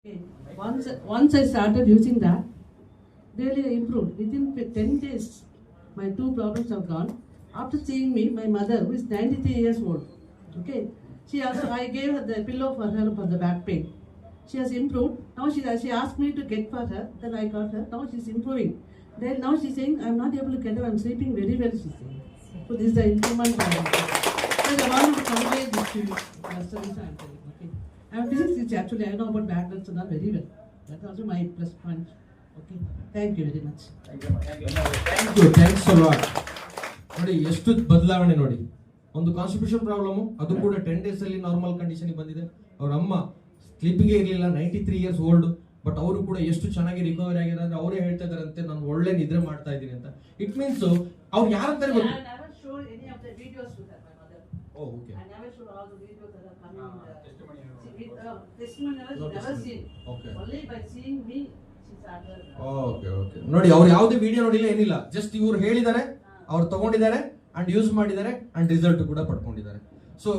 Okay. Once I started using that, really I improved. Within 10 days, my two problems are gone. After seeing me, my mother, who is 93 years old, okay, I gave her the pillow for the back pain. She has improved. Now she asked me to get for her. Then I got her. Now she's improving. Then now she's saying, I'm not able to get up. I'm sleeping very well, she's saying. So this is the improvement. So I want to convey this to you. That's the reason I'm telling. Okay. I'm physics teacher. Actually, I know about backgrounds and all very well. That's also my plus point. Okay. Thank you very much. Thanks a lot. ನೋಡಿ ಎಷ್ಟು ಬದಲಾವಣೆ ನೋಡಿ. ಒಂದು constitution problem ಅದು ಕೂಡ 10 days ಅಲ್ಲಿ normal condition ಬಂದಿದೆ. ಅವ್ರ ಅಮ್ಮ ಸ್ಲೀಪಿಂಗೇ ಇರಲಿಲ್ಲ, 93 ಇಯರ್ಸ್ ಓಲ್ಡ್, ಬಟ್ ಅವರು ಕೂಡ ಎಷ್ಟು ಚೆನ್ನಾಗಿ ರಿಕವರಿ ಆಗಿದ್ದಾರೆ ಅಂದ್ರೆ ಅವರೇ ಹೇಳ್ತಾ ಇದಾರಂತೆ, ನಾನು ಒಳ್ಳೆ ನಿದ್ರೆ ಮಾಡ್ತಾ ಇದ್ದೀನಿ ಅಂತ. ಇಟ್ ಮೀನ್ಸ್ ಅವ್ರು ಯಾರಂತಾರೆ ಗೊತ್ತು. Oh, okay. I never showed all the videos that are coming in the testimonial. Never seen. Okay. Only by seeing me, she started. Okay ನೋಡಿ, ಅವ್ರು ಯಾವುದೇ ವಿಡಿಯೋ ನೋಡಿಲ್ಲ, ಏನಿಲ್ಲ, ಜಸ್ಟ್ ಇವ್ರು ಹೇಳಿದ್ದಾರೆ, ಅವ್ರು ತಗೊಂಡಿದ್ದಾರೆ ಅಂಡ್ ಯೂಸ್ ಮಾಡಿದ್ದಾರೆ ಅಂಡ್ ರಿಸಲ್ಟ್ ಕೂಡ ಪಡ್ಕೊಂಡಿದ್ದಾರೆ. ಸೊ